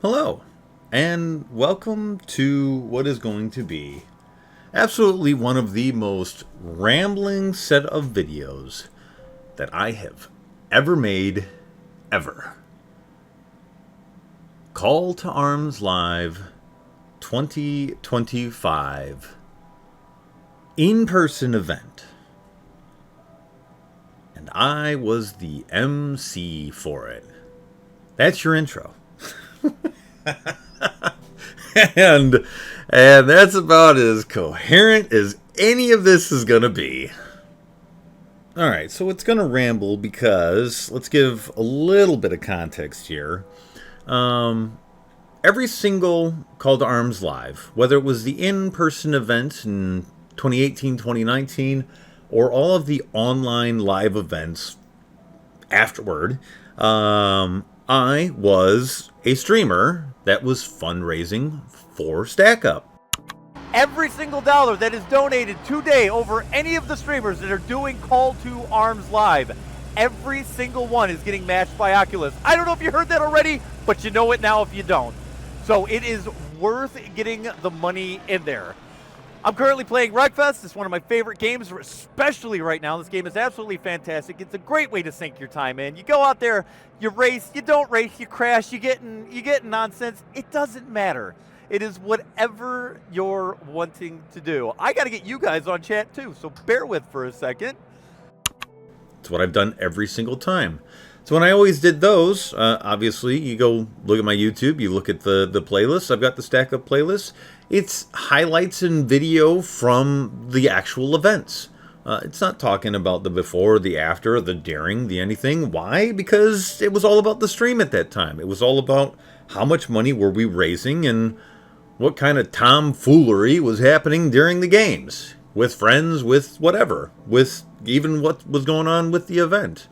Hello, and welcome to what is going to be absolutely one of the most rambling set of videos that I have ever made, ever. Call to Arms Live 2025 in-person event. And I was the MC for it. That's your intro. and that's about as coherent as any of this is going to be. Alright, so it's going to ramble because, let's give a little bit of context here. Every single Call to Arms Live, whether it was the in-person event in 2018, 2019, or all of the online live events afterward, I was a streamer that was fundraising for StackUp. Every single dollar that is donated today over any of the streamers that are doing Call to Arms Live, every single one is getting matched by Oculus. I don't know if you heard that already, but you know it now if you don't. So it is worth getting the money in there. I'm currently playing Wreckfest. It's one of my favorite games, especially right now. This game is absolutely fantastic. It's a great way to sink your time in. You go out there, you race, you don't race, you crash, you get in nonsense. It doesn't matter. It is whatever you're wanting to do. I got to get you guys on chat too, so bear with for a second. It's what I've done every single time. So when I always did those, obviously, you go look at my YouTube, you look at the playlist. I've got the StackUp playlist. It's highlights and video from the actual events. It's not talking about the before, the after, the during, the anything. Why? Because it was all about the stream at that time. It was all about how much money were we raising and what kind of tomfoolery was happening during the games. With friends, with whatever. With even what was going on with the event.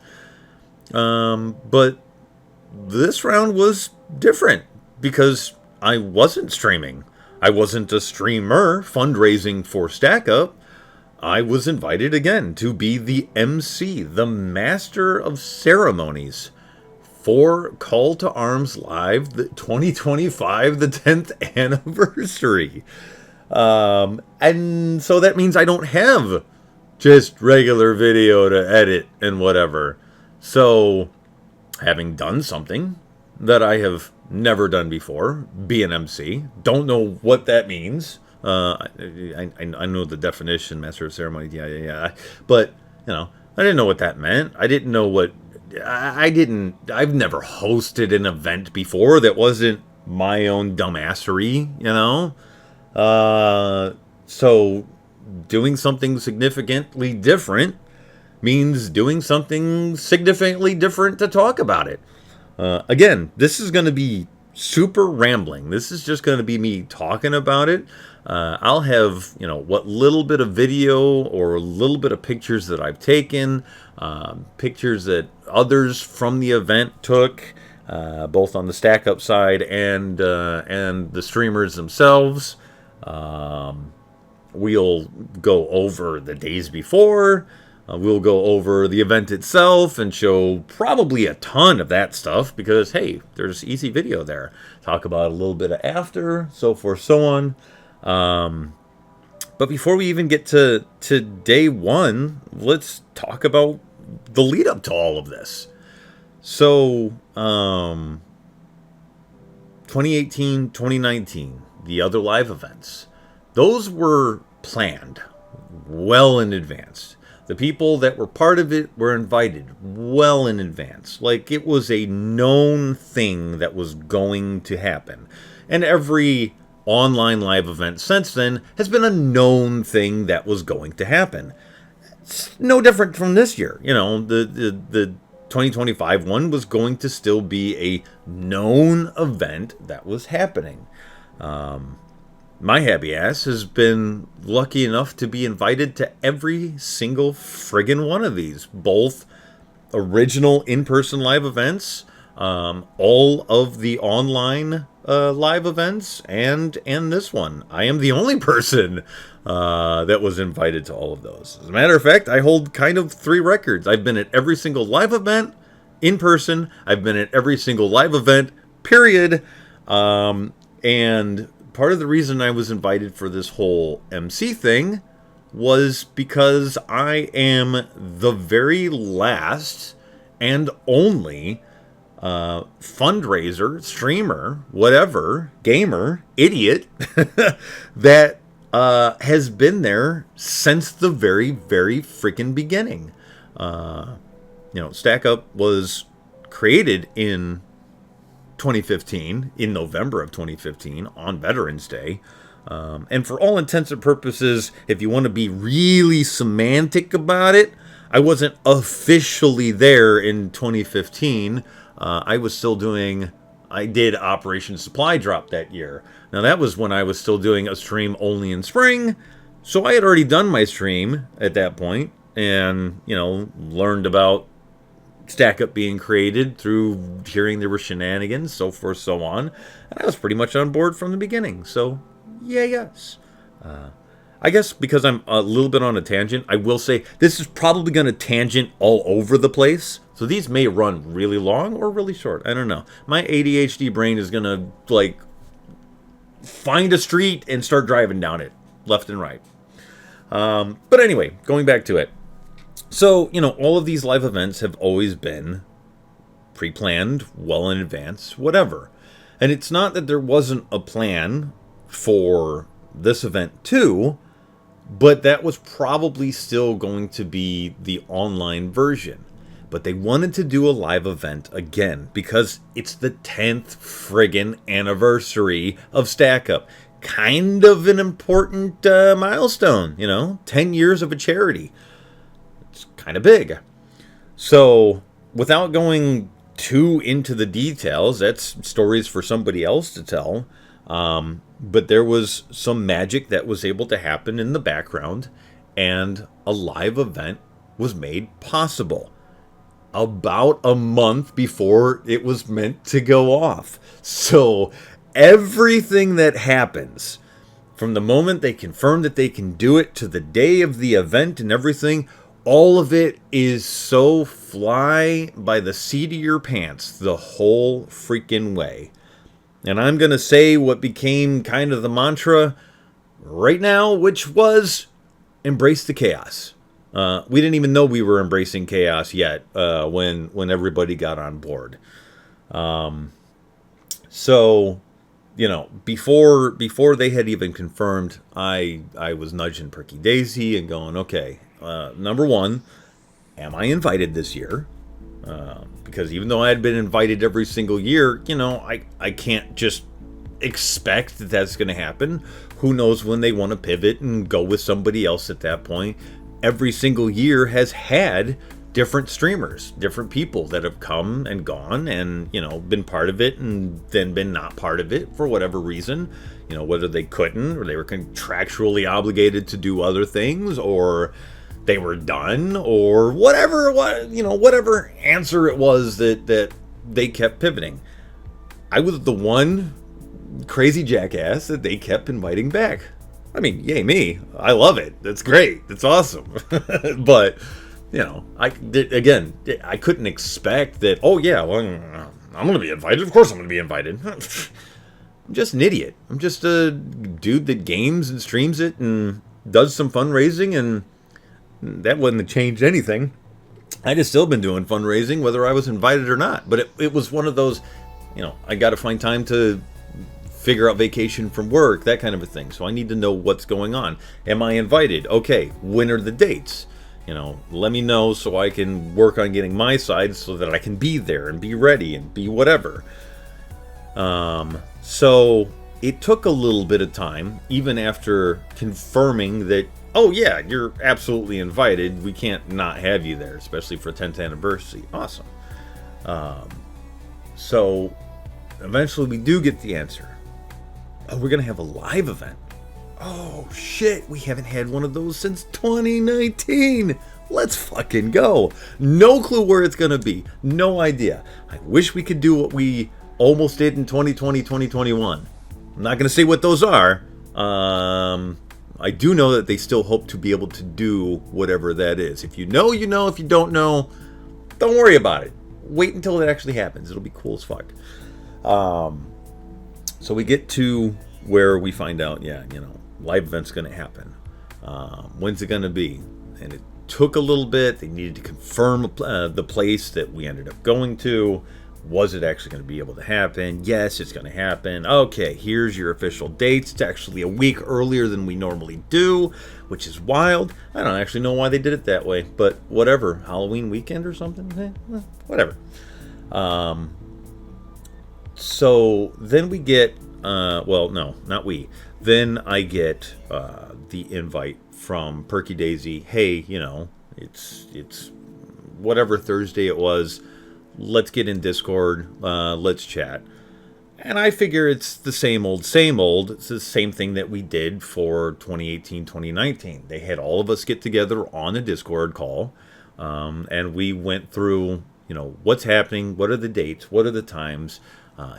But this round was different because I wasn't streaming. I wasn't a streamer fundraising for StackUp. I was invited again to be the MC, the Master of Ceremonies for Call to Arms Live 2025, the 10th anniversary. And so that means I don't have just regular video to edit and whatever. So, having done something that I have never done before, be an MC, don't know what that means. I know the definition, Master of Ceremony, yeah. But, I didn't know what that meant. I didn't know what... I've never hosted an event before that wasn't my own dumbassery, So, doing something significantly different means doing something significantly different to talk about it. Again, this is going to be super rambling. This is just going to be me talking about it. I'll have, what little bit of video or a little bit of pictures that I've taken, pictures that others from the event took, both on the StackUp side and the streamers themselves. We'll go over the days before. We'll go over the event itself and show probably a ton of that stuff because, hey, there's easy video there. Talk about a little bit of after, so forth, so on. But before we even get to day one, let's talk about the lead up to all of this. So, 2018, 2019, the other live events, those were planned well in advance. The people that were part of it were invited well in advance. Like, it was a known thing that was going to happen. And every online live event since then has been a known thing that was going to happen. It's no different from this year. The 2025 one was going to still be a known event that was happening. My happy ass has been lucky enough to be invited to every single friggin' one of these. Both original in-person live events, all of the online live events, and this one. I am the only person that was invited to all of those. As a matter of fact, I hold kind of 3 records. I've been at every single live event in person. I've been at every single live event, period. And part of the reason I was invited for this whole MC thing was because I am the very last and only fundraiser, streamer, whatever, gamer, idiot that has been there since the very, very freaking beginning. StackUp was created in 2015, in November of 2015, on Veterans Day. And for all intents and purposes, if you want to be really semantic about it, I wasn't officially there in 2015. I did Operation Supply Drop that year. Now, that was when I was still doing a stream only in spring. So I had already done my stream at that point and, learned about StackUp being created through hearing there were shenanigans, so forth, so on. And I was pretty much on board from the beginning. So, yes. I guess because I'm a little bit on a tangent, I will say this is probably going to tangent all over the place. So these may run really long or really short. I don't know. My ADHD brain is going to, find a street and start driving down it, left and right. But anyway, going back to it. So, all of these live events have always been pre-planned, well in advance, whatever. And it's not that there wasn't a plan for this event too, but that was probably still going to be the online version. But they wanted to do a live event again because it's the 10th friggin' anniversary of StackUp. Kind of an important milestone, 10 years of a charity. It's kind of big. So, without going too into the details, that's stories for somebody else to tell. But there was some magic that was able to happen in the background, and a live event was made possible about a month before it was meant to go off. So everything that happens from the moment they confirm that they can do it to the day of the event and everything, all of it is so fly by the seat of your pants the whole freaking way. And I'm going to say what became kind of the mantra right now, which was embrace the chaos. We didn't even know we were embracing chaos yet when everybody got on board. So, before they had even confirmed, I was nudging PerkyDaisy and going, okay, number one, am I invited this year? Because even though I had been invited every single year, I can't just expect that that's going to happen. Who knows when they want to pivot and go with somebody else at that point. Every single year has had different streamers, different people that have come and gone and, been part of it and then been not part of it for whatever reason. Whether they couldn't or they were contractually obligated to do other things or they were done or whatever answer it was that they kept pivoting. I was the one crazy jackass that they kept inviting back. I mean, yay me. I love it. That's great. That's awesome. But, I couldn't expect that, oh yeah, well, I'm going to be invited. Of course I'm going to be invited. I'm just an idiot. I'm just a dude that games and streams it and does some fundraising, and that wouldn't have changed anything. I'd have still been doing fundraising whether I was invited or not. But it was one of those, I got to find time to figure out vacation from work, that kind of a thing. So I need to know what's going on. Am I invited? Okay, when are the dates? Let me know so I can work on getting my side so that I can be there and be ready and be whatever. So it took a little bit of time, even after confirming that, oh yeah, you're absolutely invited. We can't not have you there, especially for 10th anniversary. Awesome. So eventually we do get the answer. Oh, we're going to have a live event. Oh, shit. We haven't had one of those since 2019. Let's fucking go. No clue where it's going to be. No idea. I wish we could do what we almost did in 2020, 2021. I'm not going to say what those are. I do know that they still hope to be able to do whatever that is. If you know, you know. If you don't know, don't worry about it. Wait until it actually happens. It'll be cool as fuck. So we get to where we find out, live event's going to happen. When's it going to be? And it took a little bit. They needed to confirm the place that we ended up going to. Was it actually going to be able to happen? Yes, it's going to happen. Okay, here's your official dates. It's actually a week earlier than we normally do, which is wild. I don't actually know why they did it that way, but whatever. Halloween weekend or something? Whatever. So then we get, no, not we. Then I get the invite from PerkyDaisy. Hey, it's whatever Thursday it was. Let's get in Discord. Let's chat. And I figure it's the same old, same old. It's the same thing that we did for 2018, 2019. They had all of us get together on a Discord call. And we went through, what's happening, what are the dates, what are the times.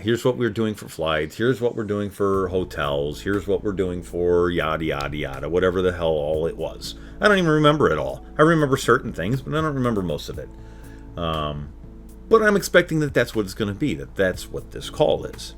Here's what we're doing for flights. Here's what we're doing for hotels. Here's what we're doing for yada, yada, yada, whatever the hell all it was. I don't even remember it all. I remember certain things, but I don't remember most of it. But I'm expecting that that's what it's going to be, that's what this call is.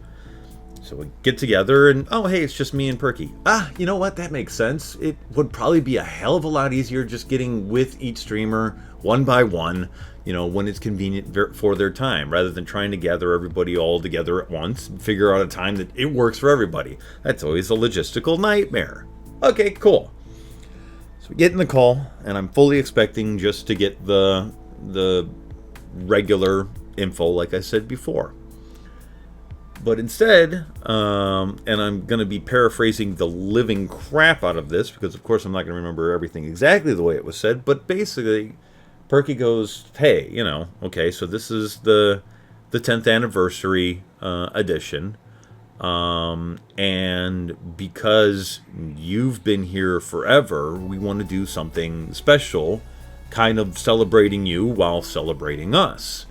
So we get together and, oh, hey, it's just me and Perky. You know what? That makes sense. It would probably be a hell of a lot easier just getting with each streamer one by one, when it's convenient for their time, rather than trying to gather everybody all together at once and figure out a time that it works for everybody. That's always a logistical nightmare. Okay, cool. So we get in the call, and I'm fully expecting just to get the regular info like I said before. But instead, and I'm going to be paraphrasing the living crap out of this, because of course I'm not going to remember everything exactly the way it was said, but basically Perky goes, hey, okay, so this is the 10th anniversary edition, and because you've been here forever, we want to do something special, kind of celebrating you while celebrating us.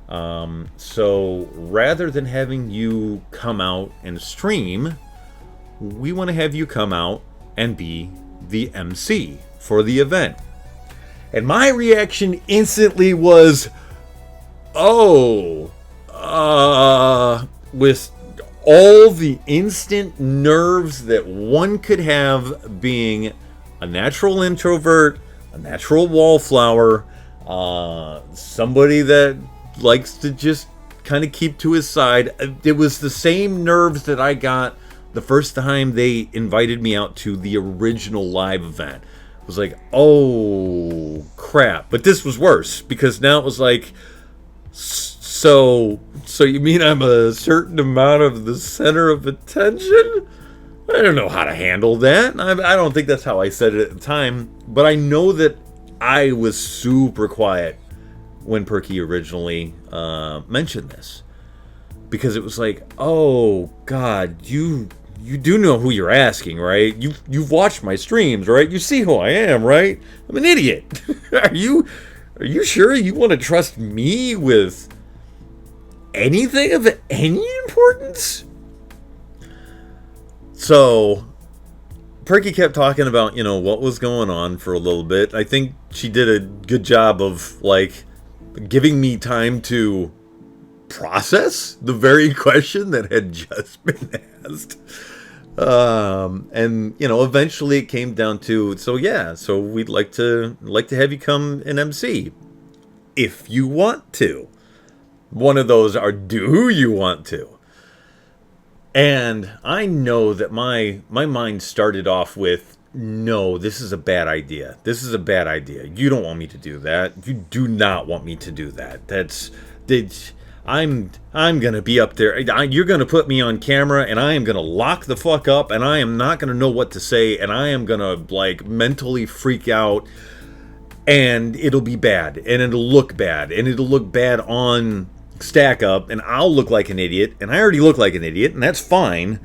So rather than having you come out and stream, we want to have you come out and be the MC for the event. And my reaction instantly was, with all the instant nerves that one could have, being a natural introvert, a natural wallflower, somebody that likes to just kind of keep to his side. It was the same nerves that I got the first time they invited me out to the original live event. It was like, oh crap. But this was worse, because now it was like, so you mean I'm a certain amount of the center of attention? I don't know how to handle that. I don't think that's how I said it at the time, but I know that I was super quiet when Perky originally mentioned this, because it was like, oh God, you do know who you're asking, right? You've watched my streams, right? You see who I am, right? I'm an idiot. Are you sure you want to trust me with anything of any importance? So Perky kept talking about, what was going on for a little bit. I think she did a good job of, giving me time to process the very question that had just been asked. And, eventually it came down to, so we'd like to have you come and MC. If you want to. One of those are, do you want to? And I know that my mind started off with, no, this is a bad idea. This is a bad idea. You don't want me to do that. You do not want me to do that. I'm gonna be up there. You're gonna put me on camera, and I am gonna lock the fuck up, and I am not gonna know what to say, and I am gonna mentally freak out, and it'll be bad, and it'll look bad, and it'll look bad on StackUp, and I'll look like an idiot, and I already look like an idiot, and that's fine,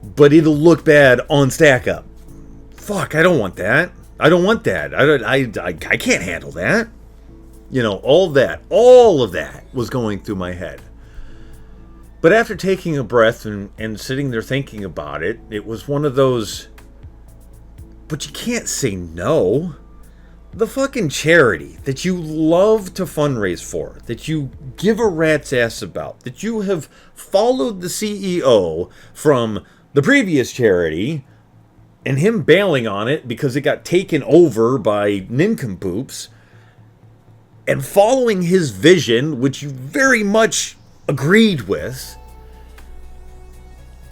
but it'll look bad on StackUp. Fuck, I don't want that. I don't want that. I can't handle that. All of that was going through my head. But after taking a breath and sitting there thinking about it, it was one of those, but you can't say no. the fucking charity that you love to fundraise for, that you give a rat's ass about, that you have followed the CEO from the previous charity and him bailing on it because it got taken over by nincompoops, and following his vision, which you very much agreed with,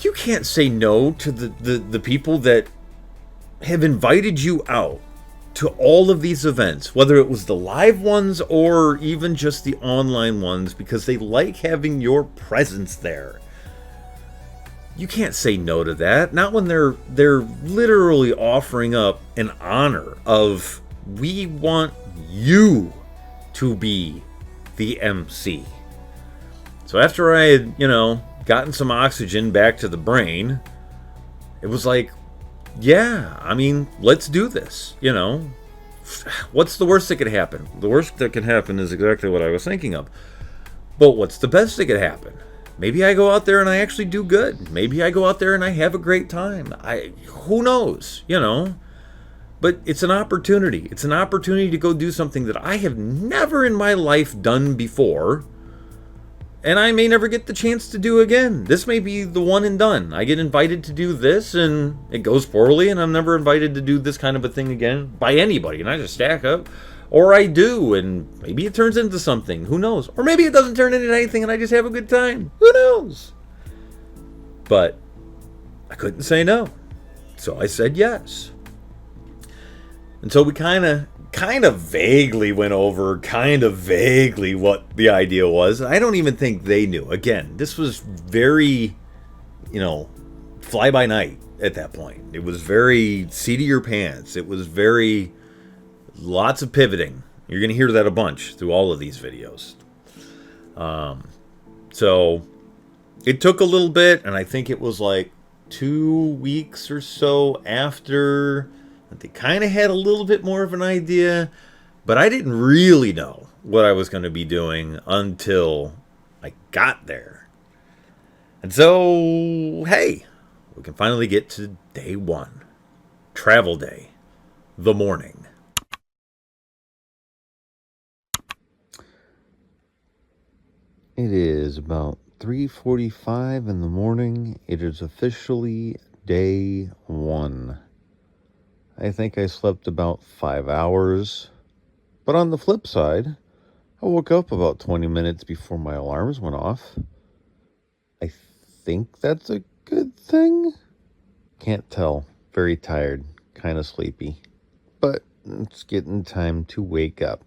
you can't say no to the people that have invited you out to all of these events, whether it was the live ones or even just the online ones, because they like having your presence there. You can't say no to that. Not when they're literally offering up an honor of, we want you to be the MC. So after I had, gotten some oxygen back to the brain, it was like, yeah, I mean, let's do this. What's the worst that could happen? The worst that can happen is exactly what I was thinking of. But what's the best that could happen? Maybe I go out there and I actually do good. Maybe I go out there and I have a great time. Who knows, But it's an opportunity. It's an opportunity to go do something that I have never in my life done before. And I may never get the chance to do again. This may be the one and done. I get invited to do this and it goes poorly and I'm never invited to do this kind of a thing again by anybody, not just StackUp. Or I do, and maybe it turns into something. Who knows? Or maybe it doesn't turn into anything and I just have a good time. Who knows? But I couldn't say no. So I said yes. And so we kind of vaguely went over vaguely what the idea was. I don't even think they knew. Again, this was very, fly by night at that point. It was very seat of your pants. It was very lots of pivoting. You're going to hear that a bunch through all of these videos. So it took a little bit, and I think it was like 2 weeks or so after they kind of had a little bit more of an idea, but I didn't really know what I was going to be doing until I got there. And so, hey, we can finally get to day one. Travel day. The morning. It is about 3:45 in the morning. It is officially day one. I think I slept about 5 hours. But on the flip side, I woke up about 20 minutes before my alarms went off. I think that's a good thing. Can't tell. Very tired. Kind of sleepy. But it's getting time to wake up.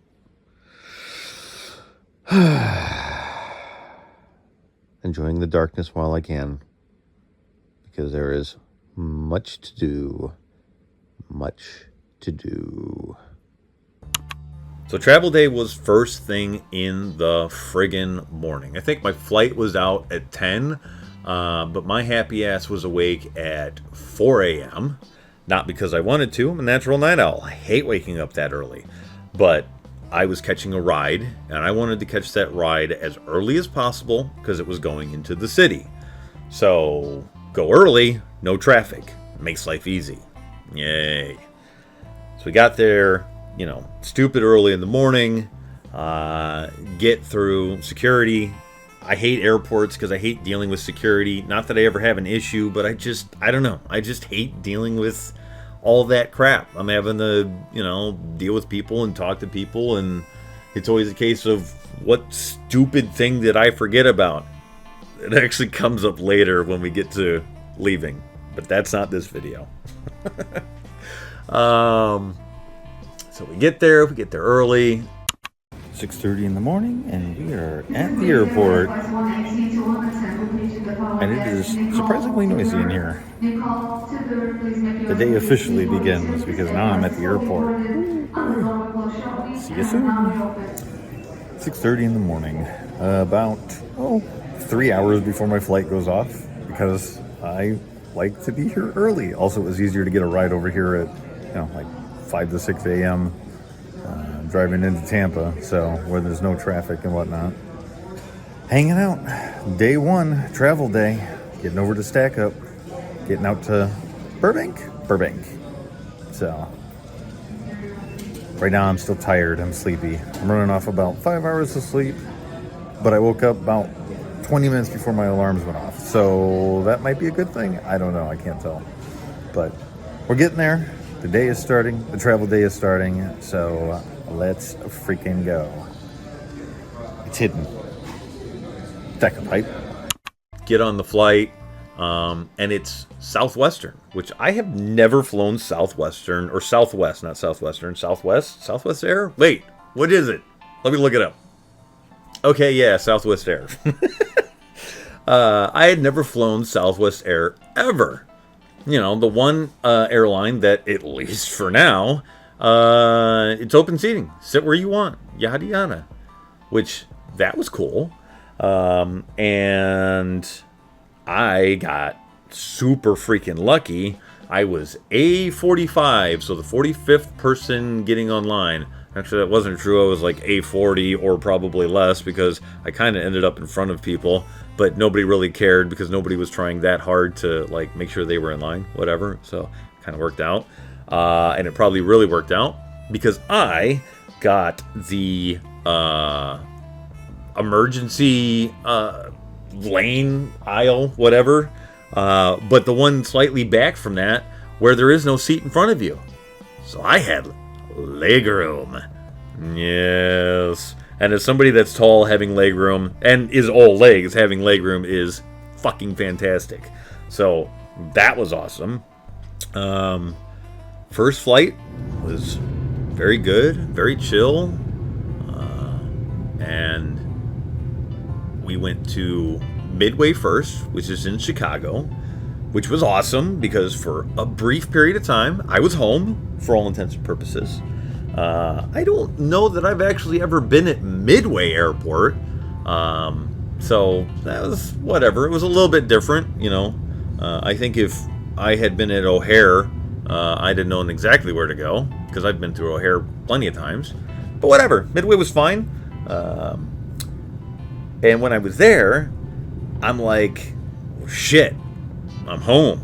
Enjoying the darkness while I can, because there is much to do. So travel day was first thing in the friggin' morning. I think my flight was out at 10, but my happy ass was awake at 4 a.m. Not because I wanted to. I'm a natural night owl. I hate waking up that early. But I was catching a ride, and I wanted to catch that ride as early as possible because it was going into the city. So, go early, no traffic. Makes life easy. Yay. So we got there, stupid early in the morning, get through security. I hate airports because I hate dealing with security. Not that I ever have an issue, but I don't know. I just hate dealing with all that crap. I'm having to, deal with people and talk to people, and it's always a case of what stupid thing did I forget about? It actually comes up later when we get to leaving, but that's not this video. So we get there early. 6:30 in the morning, and we are at the airport. And it is surprisingly noisy in here. The day officially begins because now I'm at the airport. See you soon. 6:30 in the morning. About 3 hours before my flight goes off, because I like to be here early. Also, it was easier to get a ride over here at like 5 to 6 a.m. Driving into Tampa, so where there's no traffic and whatnot. Hanging out. Day one, travel day. Getting over to StackUp. Getting out to Burbank. So, Right now I'm still tired. I'm sleepy. I'm running off about 5 hours of sleep, but I woke up about 20 minutes before my alarms went off. So that might be a good thing. I don't know. I can't tell. But we're getting there. The day is starting. The travel day is starting. So let's freaking go. It's hidden. StackUp hype. Get on the flight. And it's Southwestern, which I have never flown Southwestern or Southwest, not Southwestern, Southwest Air. Wait, what is it? Let me look it up. Okay, yeah, Southwest Air. I had never flown Southwest Air ever. You know, the one airline that, at least for now, it's open seating. Sit where you want. Yada yada. Which, that was cool. And I got super freaking lucky. I was A45, so the 45th person getting online. Actually, that wasn't true. I was like A40 or probably less because I kind of ended up in front of people, but nobody really cared because nobody was trying that hard to like make sure they were in line, whatever. So it kind of worked out. And it probably really worked out because I got the emergency lane, aisle, whatever, but the one slightly back from that where there is no seat in front of you. So I had leg room. Yes. And as somebody that's tall, having leg room, and is all legs, having leg room is fucking fantastic. So that was awesome. First flight was very good, very chill. And we went to Midway first, which is in Chicago, which was awesome because for a brief period of time, I was home for all intents and purposes. I don't know that I've actually ever been at Midway Airport. So that was whatever. It was a little bit different, you know. I think if I had been at O'Hare, I'd have known exactly where to go because I've been through O'Hare plenty of times. But whatever, Midway was fine. And when I was there, I'm like, shit, I'm home.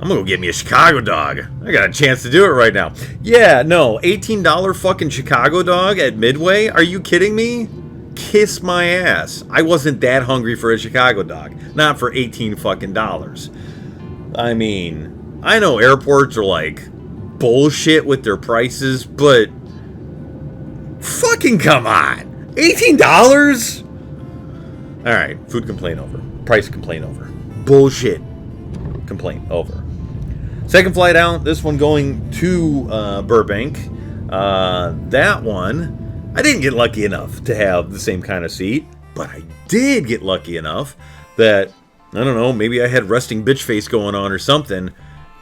I'm gonna go get me a Chicago dog. I got a chance to do it right now. Yeah, no, $18 fucking Chicago dog at Midway? Are you kidding me? Kiss my ass. I wasn't that hungry for a Chicago dog. Not for 18 fucking dollars. I mean, I know airports are like bullshit with their prices, but fucking come on. $18? Alright, food complaint over. Price complaint over. Bullshit complaint over. Second flight out, this one going to Burbank. That one, I didn't get lucky enough to have the same kind of seat, but I did get lucky enough that, I don't know, maybe I had resting bitch face going on or something,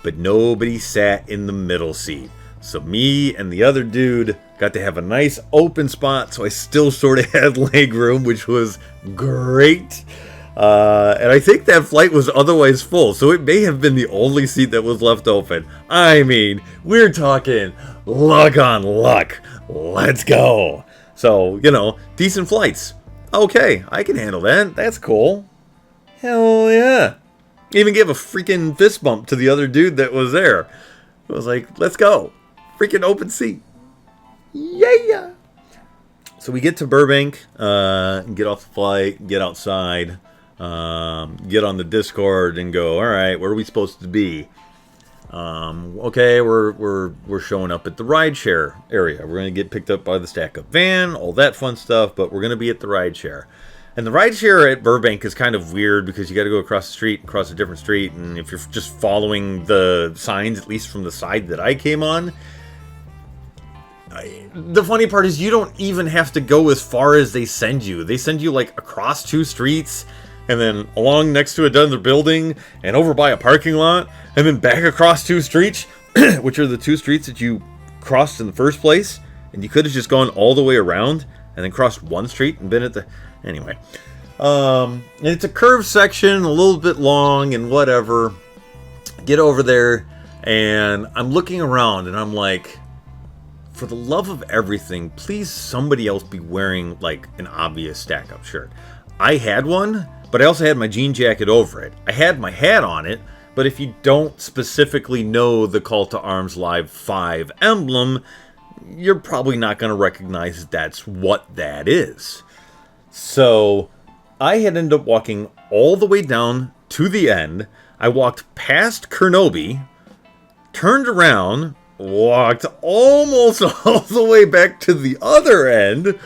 but nobody sat in the middle seat. So me and the other dude got to have a nice open spot, so I still sort of had leg room, which was great. And I think that flight was otherwise full, so it may have been the only seat that was left open. I mean, we're talking luck on luck. Let's go. So, you know, decent flights. Okay, I can handle that. That's cool. Hell yeah. Even gave a freaking fist bump to the other dude that was there. I was like, let's go. Freaking open seat. Yeah. So we get to Burbank, get off the flight, get outside, get on the Discord and go, all right, where are we supposed to be? Okay, we're showing up at the rideshare area. We're going to get picked up by the StackUp van, all that fun stuff, but we're going to be at the rideshare. And the rideshare at Burbank is kind of weird because you got to go across the street, across a different street, and if you're just following the signs, at least from the side that I came on, the funny part is you don't even have to go as far as they send you. They send you like across 2 streets, and then along next to another building, and over by a parking lot, and then back across 2 streets, which are the 2 streets that you crossed in the first place, and you could have just gone all the way around, and then crossed 1 street and been at the... Anyway. And it's a curved section, a little bit long, and whatever. Get over there, and I'm looking around, and I'm like... For the love of everything, please somebody else be wearing, like, an obvious StackUp shirt. I had one, but I also had my jean jacket over it. I had my hat on it, but if you don't specifically know the Call to Arms Live 5 emblem, you're probably not going to recognize that's what that is. So I had ended up walking all the way down to the end. I walked past Kernobi, turned around, walked almost all the way back to the other end,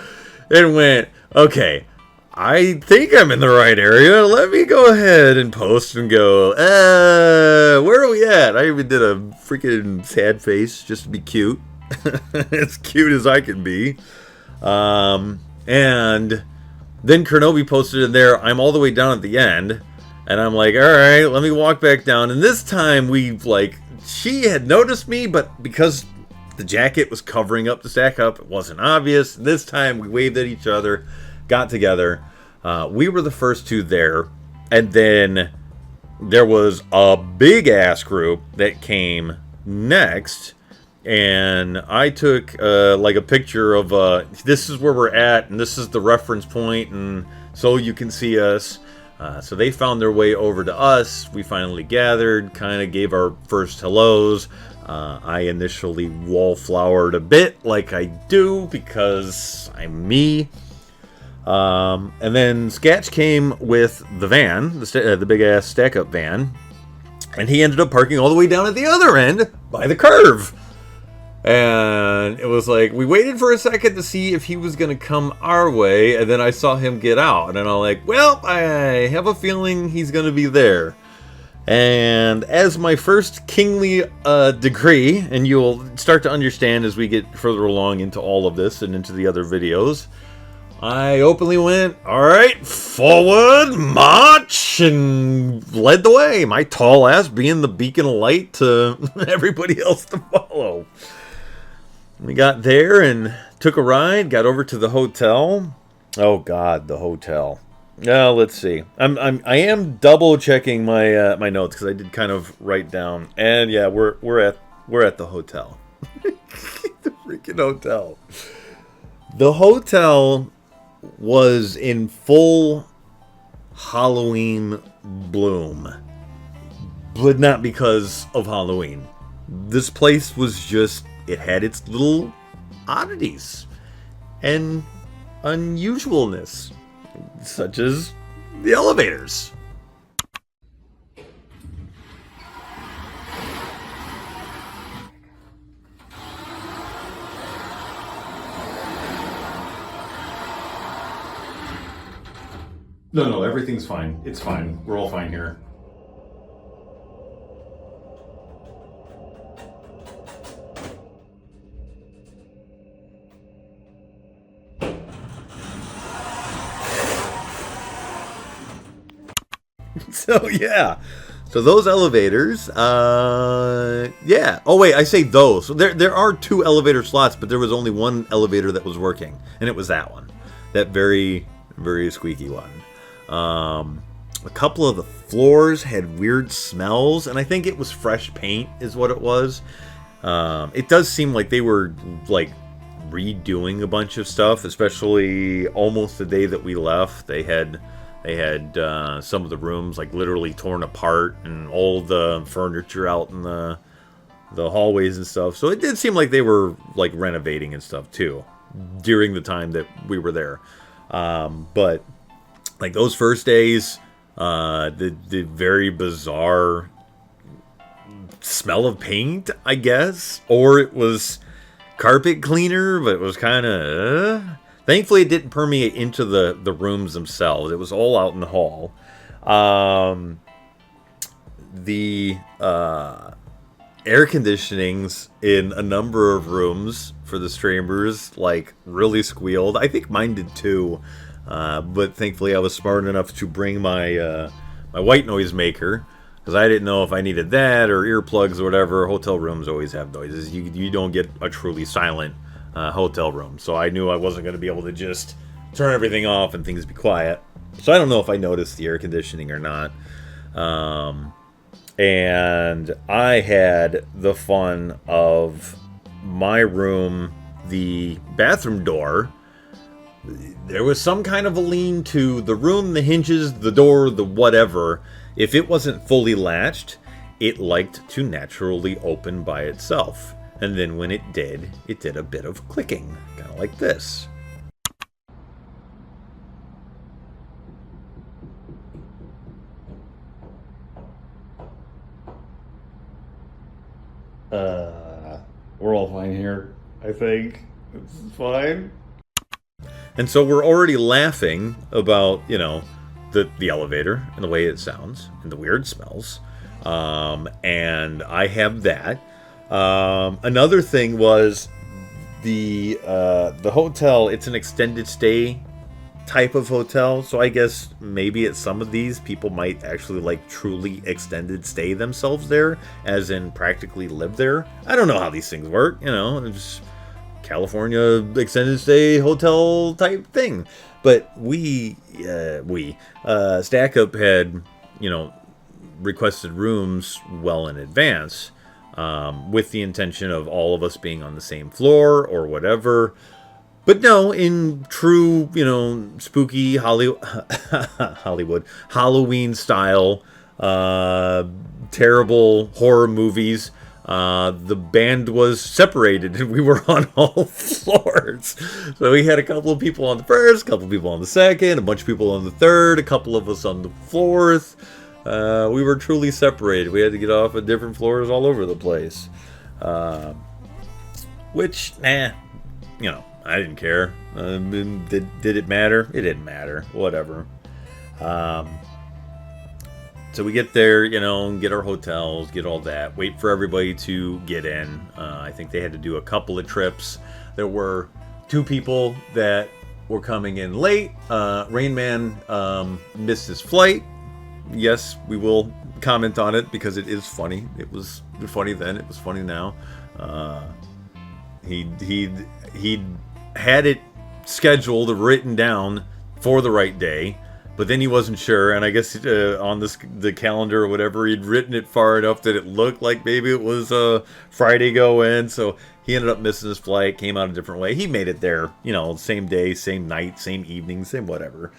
and went, okay, I think I'm in the right area. Let me go ahead and post and go, where are we at? I even did a freaking sad face just to be cute. As cute as I can be. And then Kernobi posted in there, I'm all the way down at the end. And I'm like, alright, let me walk back down. And this time she had noticed me, but because the jacket was covering up the StackUp, it wasn't obvious. This time we waved at each other, got together. We were the first two there. And then there was a big ass group that came next. And I took like a picture of this is where we're at, and this is the reference point, and so you can see us. So they found their way over to us. We finally gathered, kind of gave our first hellos. I initially wallflowered a bit, like I do, because I'm me. And then Sketch came with the van, the big ass StackUp van, and he ended up parking all the way down at the other end by the curve. And it was like, we waited for a second to see if he was going to come our way, and then I saw him get out, and I'm like, well, I have a feeling he's going to be there. And as my first kingly degree, and you'll start to understand as we get further along into all of this and into the other videos, I openly went, alright, forward, march, and led the way. My tall ass being the beacon of light to everybody else to follow. We got there and took a ride, got over to the hotel. Oh God, the hotel. Let's see. I am double checking my my notes because I did kind of write down. And yeah, we're at the hotel. The freaking hotel. The hotel was in full Halloween bloom, but not because of Halloween. This place was just, it had its little oddities and unusualness, such as the elevators. No, everything's fine. It's fine. We're all fine here. So yeah, so those elevators, yeah. Oh wait, I say those. So there are two elevator slots, but there was only one elevator that was working, and it was that one, that very, very squeaky one. A couple of the floors had weird smells, and I think it was fresh paint is what it was. It does seem like they were like redoing a bunch of stuff, especially almost the day that we left. They had some of the rooms like literally torn apart and all the furniture out in the hallways and stuff. So it did seem like they were like renovating and stuff too during the time that we were there. But like those first days, the very bizarre smell of paint, I guess, or it was carpet cleaner, but it was kind of thankfully it didn't permeate into the rooms themselves. It was all out in the hall. The air conditionings in a number of rooms for the streamers like really squealed. I think mine did too. But thankfully I was smart enough to bring my my white noise maker, because I didn't know if I needed that or earplugs or whatever. Hotel rooms always have noises. You don't get a truly silent hotel room. So I knew I wasn't going to be able to just turn everything off and things be quiet. So I don't know if I noticed the air conditioning or not. And I had the fun of my room, the bathroom door. There was some kind of a lean to the room, the hinges, the door, the whatever. If it wasn't fully latched, it liked to naturally open by itself. And then when it did a bit of clicking, kind of like this. We're all fine here, I think. It's fine. And so we're already laughing about, you know, the elevator and the way it sounds and the weird smells. And I have that. Another thing was the hotel. It's an extended stay type of hotel, so I guess maybe at some of these people might actually like truly extended stay themselves there, as in practically live there. I don't know how these things work, you know, it's California extended stay hotel type thing. But StackUp had, you know, requested rooms well in advance, with the intention of all of us being on the same floor or whatever. But no, in true, you know, spooky Hollywood, Halloween style, terrible horror movies, the band was separated and we were on all floors. So we had a couple of people on the first, a couple of people on the second, a bunch of people on the third, a couple of us on the fourth. We were truly separated. We had to get off at different floors all over the place. Which, you know, I didn't care. Did it matter? It didn't matter. Whatever. So we get there, you know, get our hotels, get all that. Wait for everybody to get in. I think they had to do a couple of trips. There were 2 people that were coming in late. Rain Man missed his flight. Yes, we will comment on it because it is funny. It was funny then. It was funny now. He had it scheduled, written down for the right day, but then he wasn't sure, and I guess on the calendar or whatever, he'd written it far enough that it looked like maybe it was Friday go in, so he ended up missing his flight, came out a different way. He made it there, you know, same day, same night, same evening, same whatever.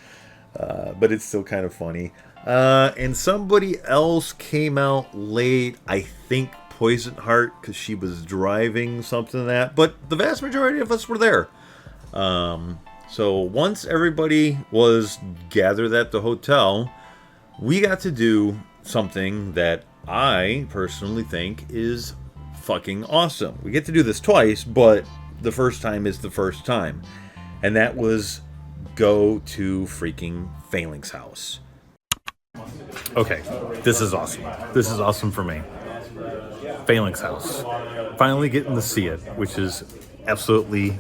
But it's still kind of funny. And somebody else came out late, I think Poison Heart, because she was driving something like that, but the vast majority of us were there. So once everybody was gathered at the hotel, we got to do something that I personally think is fucking awesome. We get to do this twice, but the first time is the first time. And that was go to freaking Failing's house. Okay, this is awesome. This is awesome for me. Failing's house. Finally getting to see it, which is absolutely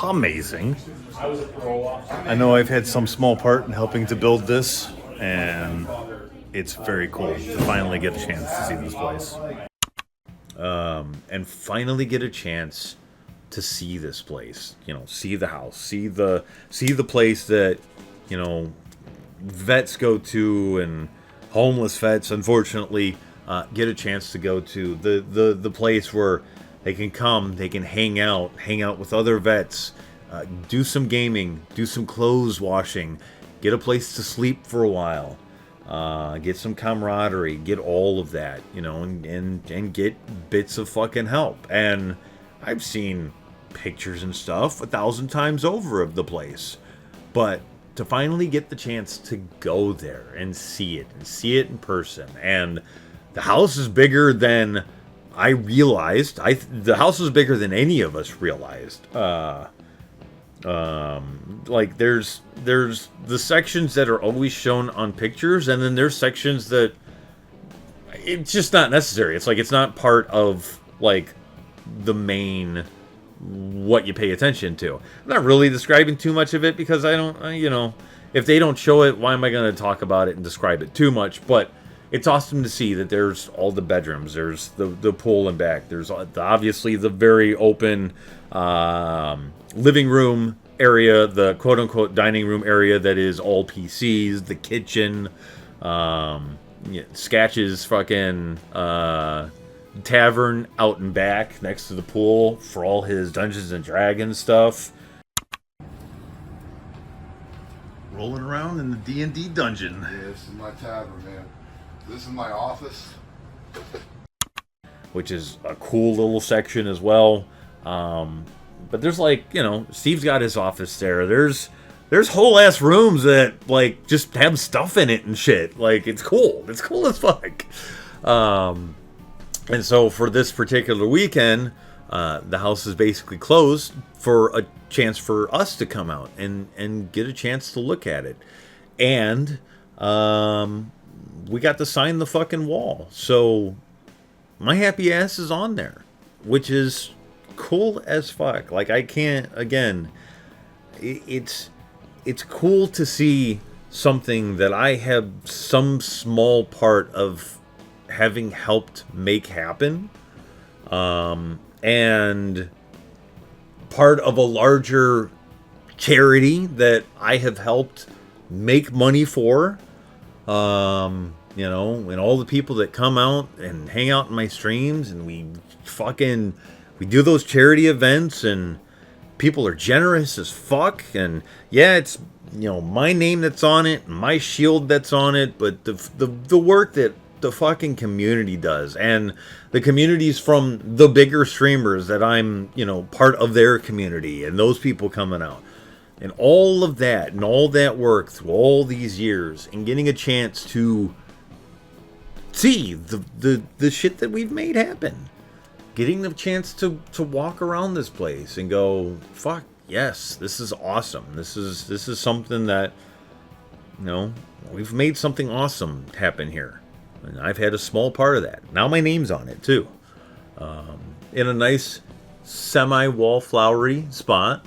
amazing. I know I've had some small part in helping to build this, and it's very cool to finally get a chance to see this place. And finally get a chance to see this place. You know, see the house, see the place that, you know, vets go to, and homeless vets, unfortunately, get a chance to go to the place where they can come, they can hang out with other vets, do some gaming, do some clothes washing, get a place to sleep for a while, get some camaraderie, get all of that, you know, and get bits of fucking help. And I've seen pictures and stuff 1,000 times over of the place, but to finally get the chance to go there and see it in person. And the house is bigger than I realized. The house is bigger than any of us realized. Like there's the sections that are always shown on pictures, and then there's sections that it's just not necessary. It's like it's not part of like the main what you pay attention to. I'm not really describing too much of it because I don't, you know, if they don't show it, why am I going to talk about it and describe it too much? But it's awesome to see that there's all the bedrooms, there's the pool and back, there's obviously the very open living room area, the quote-unquote dining room area that is all PCs, the kitchen, Sketch's fucking tavern out and back next to the pool for all his Dungeons and Dragons stuff. Rolling around in the D&D dungeon. Yeah, this is my tavern, man. This is my office. which is a cool little section as well. But there's like, you know, Steve's got his office there. There's whole ass rooms that like just have stuff in it and shit. Like it's cool. It's cool as fuck. And so for this particular weekend, the house is basically closed for a chance for us to come out and get a chance to look at it. And we got to sign the fucking wall. So my happy ass is on there, which is cool as fuck. Like I can't, again, it's cool to see something that I have some small part of having helped make happen, and part of a larger charity that I have helped make money for, you know, and all the people that come out and hang out in my streams, and we do those charity events, and people are generous as fuck. And yeah, it's, you know, my name that's on it, my shield that's on it, but the work that the fucking community does, and the communities from the bigger streamers that I'm, you know, part of their community, and those people coming out, and all of that, and all that work through all these years, and getting a chance to see the shit that we've made happen. Getting the chance to walk around this place and go, fuck, yes, this is awesome. This is something that, you know, we've made something awesome happen here. And I've had a small part of that. Now my name's on it, too. In a nice semi-wallflowery spot,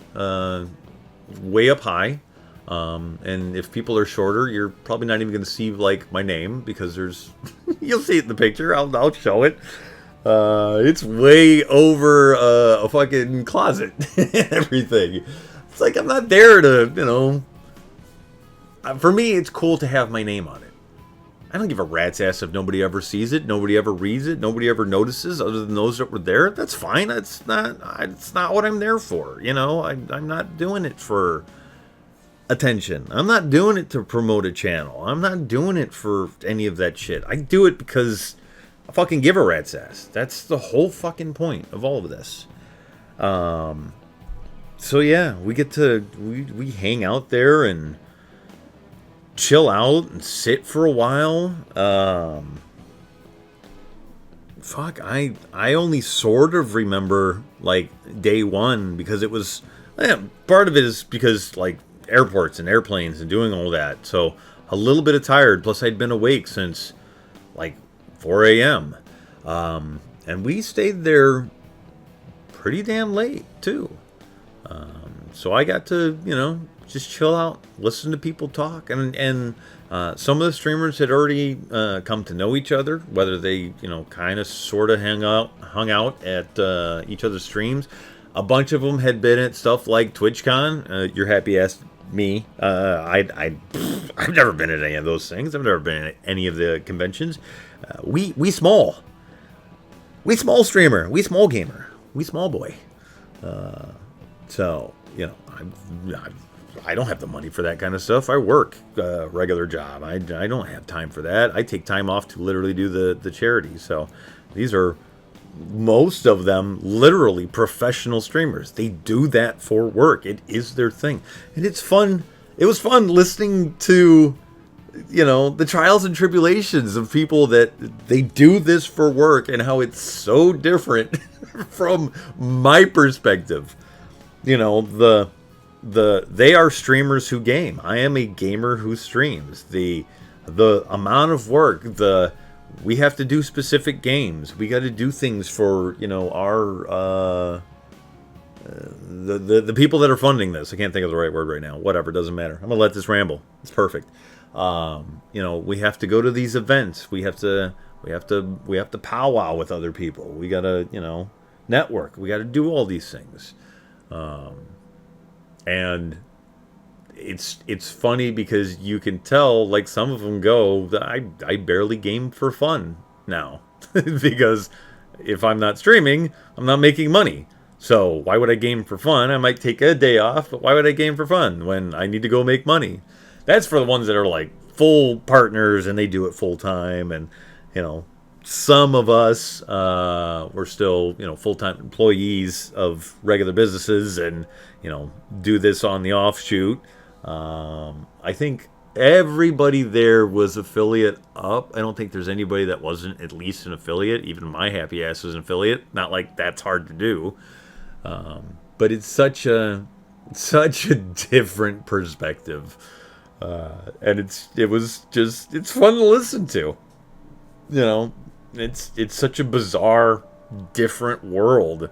way up high. And if people are shorter, you're probably not even going to see, like, my name, because there's... You'll see it in the picture. I'll show it. It's way over a fucking closet and everything. It's like I'm not there to, you know... For me, it's cool to have my name on it. I don't give a rat's ass if nobody ever sees it, nobody ever reads it, nobody ever notices, other than those that were there. That's fine. It's not what I'm there for. You know, I'm not doing it for attention. I'm not doing it to promote a channel. I'm not doing it for any of that shit. I do it because I fucking give a rat's ass. That's the whole fucking point of all of this. So yeah, we get to we hang out there and chill out and sit for a while. Fuck, I only sort of remember like day one, because it was, part of it is because like airports and airplanes and doing all that, so a little bit of tired, plus I'd been awake since like 4 a.m. And we stayed there pretty damn late too. So I got to, you know, just chill out, listen to people talk, and some of the streamers had already come to know each other, whether they, you know, kind of sort of hung out at each other's streams. A bunch of them had been at stuff like TwitchCon. Your happy ass me. I've never been at any of those things. I've never been at any of the conventions. We small streamer, we small gamer, we small boy. So, you know, I don't have the money for that kind of stuff. I work a regular job. I don't have time for that. I take time off to literally do the charity. So these are, most of them, literally professional streamers. They do that for work. It is their thing. And it's fun. It was fun listening to, you know, the trials and tribulations of people that they do this for work, and how it's so different from my perspective. You know, they are streamers who game. I am a gamer who streams. The amount of work, we have to do specific games. We got to do things for, you know, our the people that are funding this. I can't think of the right word right now. Whatever, doesn't matter. I'm gonna let this ramble. It's perfect. You know, we have to go to these events. We have to powwow with other people. We gotta, you know, network. We gotta do all these things. And it's funny because you can tell, like, some of them go, I barely game for fun now. Because if I'm not streaming, I'm not making money. So why would I game for fun? I might take a day off, but why would I game for fun when I need to go make money? That's for the ones that are like full partners and they do it full time, and, you know, some of us were still, full-time employees of regular businesses and, do this on the offshoot. I think everybody there was affiliate up. I don't think there's anybody that wasn't at least an affiliate. Even my happy ass is an affiliate. Not like that's hard to do. But it's such a different perspective. And it's fun to listen to. It's such a bizarre, different world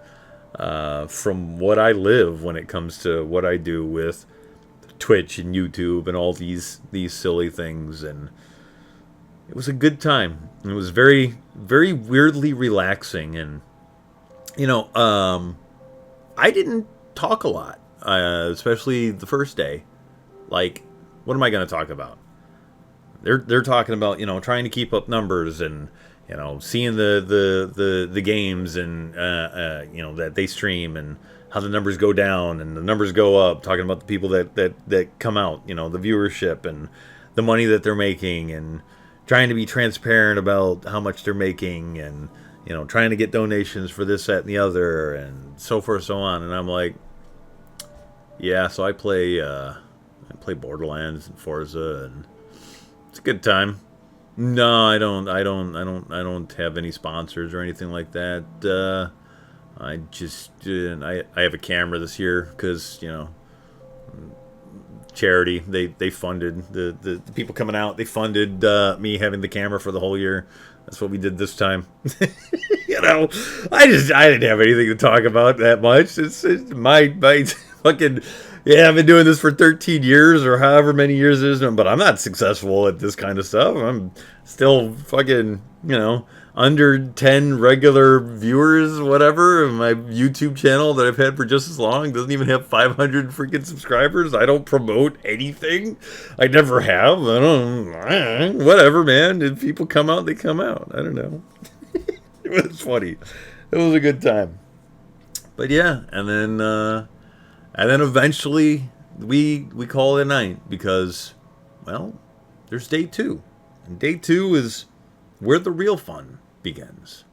from what I live when it comes to what I do with Twitch and YouTube and all these silly things. And it was a good time. It was very, very weirdly relaxing. And I didn't talk a lot, especially the first day. Like, what am I going to talk about? They're talking about trying to keep up numbers and seeing the games and that they stream and how the numbers go down and the numbers go up. Talking about the people that come out, the viewership and the money that they're making, and trying to be transparent about how much they're making, and trying to get donations for this, that, and the other, and so forth, so on. And I'm like, yeah, so I play Borderlands and Forza, and it's a good time. No, I don't have any sponsors or anything like that. I just I have a camera this year because charity. They funded the people coming out. They funded me having the camera for the whole year. That's what we did this time. I didn't have anything to talk about that much. It's my fucking. Yeah, I've been doing this for 13 years or however many years it is, but I'm not successful at this kind of stuff. I'm still fucking, under 10 regular viewers, whatever. My YouTube channel that I've had for just as long doesn't even have 500 freaking subscribers. I don't promote anything. I never have. Whatever, man. If people come out, they come out. I don't know. It was funny. It was a good time. But yeah, and then eventually we call it a night because, well, there's day 2. And day 2 is where the real fun begins.